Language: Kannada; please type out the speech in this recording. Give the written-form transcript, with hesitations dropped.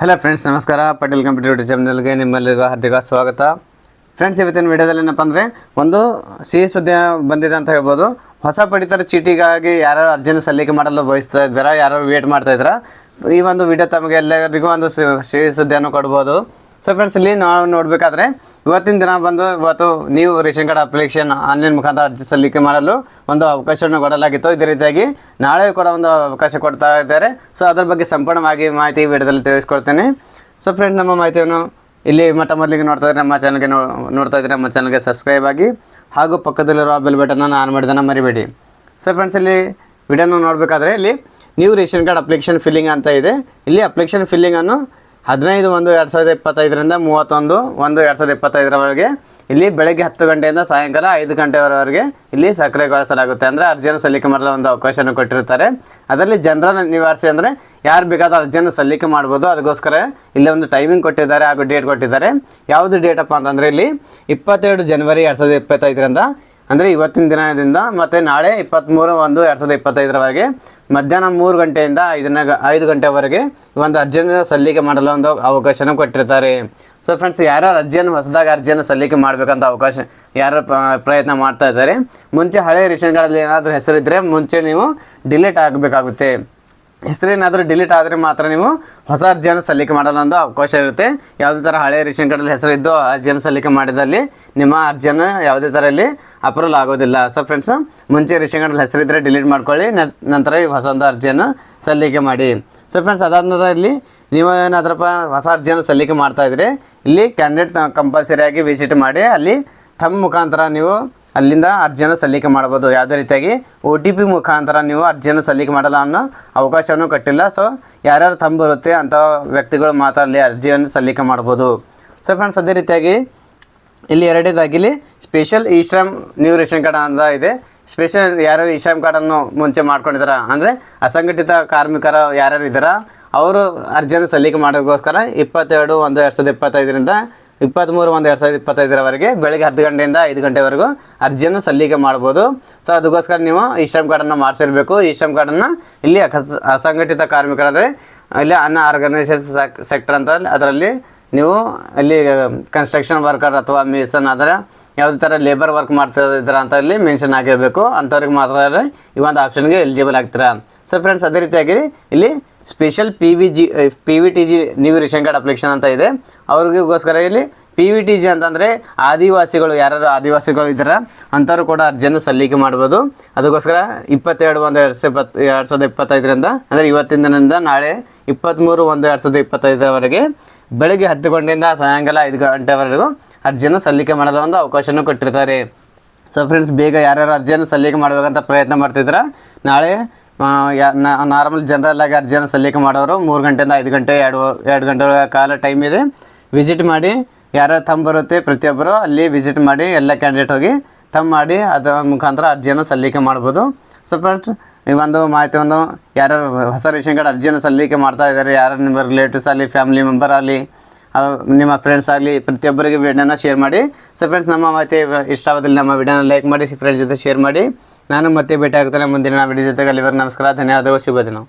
ಹಲೋ ಫ್ರೆಂಡ್ಸ್, ನಮಸ್ಕಾರ. ಪಟೇಲ್ ಕಂಪ್ಯೂಟರ್ ಚಾನಲ್ಗೆ ನಿಮ್ಮೆಲ್ಲರಿಗೂ ಹಾರ್ದಿಕ ಸ್ವಾಗತ. ಫ್ರೆಂಡ್ಸ್, ಇವತ್ತಿನ ವಿಡಿಯೋದಲ್ಲಿ ಏನಪ್ಪ ಅಂದರೆ ಒಂದು ಸಿಹಿ ಸುದ್ದಿ ಬಂದಿದೆ ಅಂತ ಹೇಳ್ಬೋದು. ಹೊಸ ಪಡಿತರ ಚೀಟಿಗಾಗಿ ಯಾರು ಅರ್ಜಿನ ಸಲ್ಲಿಕೆ ಮಾಡಲು ಬಯಸ್ತಾ ಇದ್ದಾರಾ, ಯಾರು ವೇಟ್ ಮಾಡ್ತಾ ಇದ್ದಾರಾ, ಈ ಒಂದು ವಿಡಿಯೋ ತಮಗೆ ಎಲ್ಲರಿಗೂ ಒಂದು ಸಿಹಿ ಸುದ್ದಿಯನ್ನು ಕೊಡ್ಬೋದು. ಸೊ ಫ್ರೆಂಡ್ಸ್, ಇಲ್ಲಿ ನಾವು ನೋಡಬೇಕಾದ್ರೆ ಇವತ್ತಿನ ದಿನ ಇವತ್ತು ನೀವು ರೇಷನ್ ಕಾರ್ಡ್ ಅಪ್ಲಿಕೇಶನ್ ಆನ್ಲೈನ್ ಮುಖಾಂತರ ಅರ್ಜಿ ಸಲ್ಲಿಕೆ ಮಾಡಲು ಒಂದು ಅವಕಾಶವನ್ನು ಕೊಡಲಾಗಿತ್ತು. ಇದೇ ರೀತಿಯಾಗಿ ನಾಳೆ ಕೂಡ ಒಂದು ಅವಕಾಶ ಕೊಡ್ತಾ ಇದ್ದಾರೆ. ಸೊ ಅದರ ಬಗ್ಗೆ ಸಂಪೂರ್ಣವಾಗಿ ಮಾಹಿತಿ ವಿಡಿಯೋದಲ್ಲಿ ತಿಳಿಸ್ಕೊಡ್ತೇನೆ. ಸೊ ಫ್ರೆಂಡ್ಸ್, ನಮ್ಮ ಮಾಹಿತಿಯನ್ನು ಇಲ್ಲಿ ಮೊದಲಿಗೆ ನೋಡ್ತಾ ಇದ್ದರೆ ನಮ್ಮ ಚಾನಲ್ಗೆ ನೋಡ್ತಾ ಇದ್ದರೆ ನಮ್ಮ ಚಾನಲ್ಗೆ ಸಬ್ಸ್ಕ್ರೈಬ್ ಆಗಿ ಹಾಗೂ ಪಕ್ಕದಲ್ಲಿರೋ ಬೆಲ್ ಬಟನನ್ನು ಆನ್ ಮಾಡಿದನ್ನು ಮರಿಬೇಡಿ. ಸೊ ಫ್ರೆಂಡ್ಸ್, ಇಲ್ಲಿ ವಿಡಿಯೋನ ನೋಡಬೇಕಾದ್ರೆ ಇಲ್ಲಿ new ration card application filling ಅಂತ ಇದೆ. ಇಲ್ಲಿ ಅಪ್ಲಿಕೇಶನ್ ಫಿಲ್ಲಿಂಗನ್ನು 15/1/2025ರಿಂದ 31/1/2025ರವರೆಗೆ ಇಲ್ಲಿ ಬೆಳಗ್ಗೆ 10 ಗಂಟೆಯಿಂದ ಸಾಯಂಕಾಲ 5 ಗಂಟೆವರೆಗೆ ಇಲ್ಲಿ ಸಕ್ರಿಯಗೊಳಿಸಲಾಗುತ್ತೆ. ಅಂದರೆ ಅರ್ಜಿಯನ್ನು ಸಲ್ಲಿಕೆ ಮಾಡಲು ಒಂದು ಅವಕಾಶವನ್ನು ಕೊಟ್ಟಿರ್ತಾರೆ. ಅದರಲ್ಲಿ ಜನರಲ್ ನಿವಾರಿಸಿ ಅಂದರೆ ಯಾರು ಬೇಕಾದರೂ ಅರ್ಜಿಯನ್ನು ಸಲ್ಲಿಕೆ ಮಾಡ್ಬೋದು. ಅದಕ್ಕೋಸ್ಕರ ಇಲ್ಲಿ ಒಂದು ಟೈಮಿಂಗ್ ಕೊಟ್ಟಿದ್ದಾರೆ ಹಾಗೂ ಡೇಟ್ ಕೊಟ್ಟಿದ್ದಾರೆ. ಯಾವುದು ಡೇಟಪ್ಪ ಅಂತಂದರೆ ಇಲ್ಲಿ 22 ಜನವರಿ 2025ರಿಂದ ಅಂದರೆ ಇವತ್ತಿನ ದಿನದಿಂದ ಮತ್ತು ನಾಳೆ 23/1/2025ರವರೆಗೆ ಮಧ್ಯಾಹ್ನ 3 ಗಂಟೆಯಿಂದ 5 ಗಂಟೆವರೆಗೆ ಒಂದು ಅರ್ಜಿಯನ್ನು ಸಲ್ಲಿಕೆ ಮಾಡಲು ಒಂದು ಅವಕಾಶನ ಕೊಟ್ಟಿರ್ತಾರೆ. ಸೊ ಫ್ರೆಂಡ್ಸ್, ಯಾರ್ಯಾರು ಹೊಸದಾಗಿ ಅರ್ಜಿಯನ್ನು ಸಲ್ಲಿಕೆ ಮಾಡಬೇಕಂತ ಅವಕಾಶ ಯಾರು ಪ್ರಯತ್ನ ಮಾಡ್ತಾ ಇದ್ದಾರೆ, ಮುಂಚೆ ಹಳೆ ರೇಷನ್ ಕಾರ್ಡಲ್ಲಿ ಏನಾದರೂ ಹೆಸರಿದ್ದರೆ ಮುಂಚೆ ನೀವು ಡಿಲೀಟ್ ಆಗಬೇಕಾಗುತ್ತೆ. ಹೆಸರೇನಾದರೂ ಡಿಲೀಟ್ ಆದರೆ ಮಾತ್ರ ನೀವು ಹೊಸ ಅರ್ಜಿಯನ್ನು ಸಲ್ಲಿಕೆ ಮಾಡಲು ಒಂದು ಅವಕಾಶ ಇರುತ್ತೆ. ಯಾವುದೇ ಥರ ಹಳೆಯ ರೇಷನ್ ಕಾರ್ಡಲ್ಲಿ ಹೆಸರಿದ್ದು ಅರ್ಜಿಯನ್ನು ಸಲ್ಲಿಕೆ ಮಾಡಿದಲ್ಲಿ ನಿಮ್ಮ ಅರ್ಜಿಯನ್ನು ಯಾವುದೇ ಥರ ಇಲ್ಲಿ ಅಪ್ರೂವಲ್ ಆಗೋದಿಲ್ಲ. ಸೊ ಫ್ರೆಂಡ್ಸ್, ಮುಂಚೆ ರೇಷನ್ ಕಾರ್ಡಲ್ಲಿ ಹೆಸರಿದ್ದರೆ ಡಿಲೀಟ್ ಮಾಡ್ಕೊಳ್ಳಿ, ನಂತರ ಈ ಹೊಸ ಒಂದು ಅರ್ಜಿಯನ್ನು ಸಲ್ಲಿಕೆ ಮಾಡಿ. ಸೊ ಫ್ರೆಂಡ್ಸ್, ಅದಾದ ಇಲ್ಲಿ ನೀವು ಏನಾದ್ರಪ್ಪ ಹೊಸ ಅರ್ಜಿಯನ್ನು ಸಲ್ಲಿಕೆ ಮಾಡ್ತಾಯಿದ್ರೆ ಇಲ್ಲಿ ಕ್ಯಾಂಡಿಡೇಟ್ ಕಂಪಲ್ಸರಿಯಾಗಿ ವಿಸಿಟ್ ಮಾಡಿ ಅಲ್ಲಿ ತಮ್ಮ ಮುಖಾಂತರ ನೀವು ಅಲ್ಲಿಂದ ಅರ್ಜಿಯನ್ನು ಸಲ್ಲಿಕೆ ಮಾಡ್ಬೋದು. ಯಾವುದೇ ರೀತಿಯಾಗಿ OTP ಮುಖಾಂತರ ನೀವು ಅರ್ಜಿಯನ್ನು ಸಲ್ಲಿಕೆ ಮಾಡಲು ಅನ್ನೋ ಅವಕಾಶವನ್ನು ಕೊಟ್ಟಿಲ್ಲ. ಸೊ ಯಾರ್ಯಾರು ತಮ್ಮ ಬರುತ್ತೆ ಅಂಥ ವ್ಯಕ್ತಿಗಳು ಮಾತ್ರ ಅಲ್ಲಿ ಅರ್ಜಿಯನ್ನು ಸಲ್ಲಿಕೆ ಮಾಡ್ಬೋದು. ಸೊ ಫ್ರೆಂಡ್ಸ್, ಅದೇ ರೀತಿಯಾಗಿ ಇಲ್ಲಿ ಎರಡನೇದಾಗಿ ಸ್ಪೆಷಲ್ ಇ-ಶ್ರಮ್ ನ್ಯೂ ರೇಷನ್ ಕಾರ್ಡ್ ಅಂತ ಇದೆ. ಸ್ಪೆಷಲ್ ಯಾರ್ಯಾರು ಇ-ಶ್ರಮ್ ಕಾರ್ಡನ್ನು ಮುಂಚೆ ಮಾಡ್ಕೊಂಡಿದ್ದಾರ ಅಂದರೆ ಅಸಂಘಟಿತ ಕಾರ್ಮಿಕರು ಯಾರ್ಯಾರು ಇದ್ದಾರ ಅವರು ಅರ್ಜಿಯನ್ನು ಸಲ್ಲಿಕೆ ಮಾಡೋಕ್ಕೋಸ್ಕರ 22/1/2025ರಿಂದ 23/1/2025ರವರೆಗೆ ಬೆಳಗ್ಗೆ 10 ಗಂಟೆಯಿಂದ 5 ಗಂಟೆವರೆಗೂ ಅರ್ಜಿಯನ್ನು ಸಲ್ಲಿಕೆ ಮಾಡ್ಬೋದು. ಸೊ ಅದಕ್ಕೋಸ್ಕರ ನೀವು ಇ-ಶ್ರಮ್ ಕಾರ್ಡನ್ನು ಮಾಡಿಸಿರಬೇಕು. ಇ-ಶ್ರಮ್ ಕಾರ್ಡನ್ನು ಇಲ್ಲಿ ಅಸಂಘಟಿತ ಕಾರ್ಮಿಕರಾದರೆ ಇಲ್ಲಿ ಅನ್ಆರ್ಗನೈಸೇಷನ್ ಸೆಕ್ಟರ್ ಅಂತ ಅದರಲ್ಲಿ ನೀವು ಅಲ್ಲಿ ಕನ್ಸ್ಟ್ರಕ್ಷನ್ ವರ್ಕರ್ ಅಥವಾ ಮೇಸನ್ ಆದರೆ ಯಾವುದೇ ಥರ ಲೇಬರ್ ವರ್ಕ್ ಮಾಡ್ತಾ ಇದ್ದೀರಾ ಅಂತ ಇಲ್ಲಿ ಮೆನ್ಷನ್ ಆಗಿರಬೇಕು. ಅಂಥವ್ರಿಗೆ ಮಾತ್ರ ಈ ಒಂದು ಆಪ್ಷನ್ಗೆ ಎಲಿಜಿಬಲ್ ಆಗ್ತೀರಾ. ಸೊ ಫ್ರೆಂಡ್ಸ್, ಅದೇ ರೀತಿಯಾಗಿ ಇಲ್ಲಿ special PVTG new ration card application ಅಂತ ಇದೆ. ಅವ್ರಿಗೋಸ್ಕರ ಇಲ್ಲಿ PVTG ಅಂತಂದರೆ ಆದಿವಾಸಿಗಳು ಯಾರು ಆದಿವಾಸಿಗಳು ಇದ್ದಾರೆ ಅಂಥವ್ರು ಕೂಡ ಅರ್ಜಿಯನ್ನು ಸಲ್ಲಿಕೆ ಮಾಡ್ಬೋದು. ಅದಕ್ಕೋಸ್ಕರ 22/1/2025ರಿಂದ ಅಂದರೆ ಇವತ್ತಿನ ದಿನದಿಂದ ನಾಳೆ 23/1/2025ರವರೆಗೆ ಬೆಳಗ್ಗೆ 10 ಗಂಟೆಯಿಂದ ಸಾಯಂಕಾಲ 5 ಗಂಟೆವರೆಗೂ ಅರ್ಜಿಯನ್ನು ಸಲ್ಲಿಕೆ ಮಾಡಲು ಒಂದು ಅವಕಾಶವನ್ನು ಕೊಟ್ಟಿರ್ತಾರೆ. ಸೊ ಫ್ರೆಂಡ್ಸ್, ಬೇಗ ಯಾರ್ಯಾರು ಅರ್ಜಿಯನ್ನು ಸಲ್ಲಿಕೆ ಮಾಡಬೇಕಂತ ಪ್ರಯತ್ನ ಮಾಡ್ತಿದ್ರೆ ನಾಳೆ ನಾರ್ಮಲ್ ಜನರಲ್ಲಾಗಿ ಅರ್ಜಿಯನ್ನು ಸಲ್ಲಿಕೆ ಮಾಡೋರು 3 ಗಂಟೆಯಿಂದ 5 ಗಂಟೆ 2 ಗಂಟೆಗಳ ಕಾಲ ಟೈಮ್ ಇದೆ. ವಿಸಿಟ್ ಮಾಡಿ, ಯಾರ್ಯಾರು ತಮ್ಮ ಬರುತ್ತೆ ಪ್ರತಿಯೊಬ್ಬರು ಅಲ್ಲಿ ವಿಸಿಟ್ ಮಾಡಿ ಎಲ್ಲ ಕ್ಯಾಂಡಿಡೇಟ್ ಹೋಗಿ ತಮ್ಮ ಮಾಡಿ ಅದರ ಮುಖಾಂತರ ಅರ್ಜಿಯನ್ನು ಸಲ್ಲಿಕೆ ಮಾಡ್ಬೋದು. ಸೊ ಫ್ರೆಂಡ್ಸ್, ಈ ಒಂದು ಮಾಹಿತಿಯನ್ನು ಯಾರ್ಯಾರು ಹೊಸ ರೇಷನ್ ಕಾರ್ಡ್ ಅರ್ಜಿಯನ್ನು ಸಲ್ಲಿಕೆ ಮಾಡ್ತಾ ಇದ್ದಾರೆ, ಯಾರು ನಿಮ್ಮ ರಿಲೇಟಿವ್ಸ್ ಆಗಲಿ, ಫ್ಯಾಮಿಲಿ ಮೆಂಬರ್ ಆಗಲಿ, ನಿಮ್ಮ ಫ್ರೆಂಡ್ಸ್ ಆಗಲಿ ಪ್ರತಿಯೊಬ್ಬರಿಗೆ ವಿಡಿಯೋನ ಶೇರ್ ಮಾಡಿ. ಸೊ ಫ್ರೆಂಡ್ಸ್, ನಮ್ಮ ಮಾಹಿತಿ ಇಷ್ಟ ಆಗೋದಿಲ್ಲ ನಮ್ಮ ವಿಡಿಯೋನ ಲೈಕ್ ಮಾಡಿ, ಫ್ರೆಂಡ್ಸ್ ಜೊತೆ ಶೇರ್ ಮಾಡಿ. ನಾನು ಮತ್ತೆ ಭೇಟಿ ಆಗ್ತೇನೆ ಮುಂದಿನ ವಿಡಿಯೋ ಜೊತೆಗೆ. ಅಲ್ಲಿವರೆಗೆ ನಮಸ್ಕಾರ, ಧನ್ಯವಾದಗಳು, ಶುಭ ದಿನ.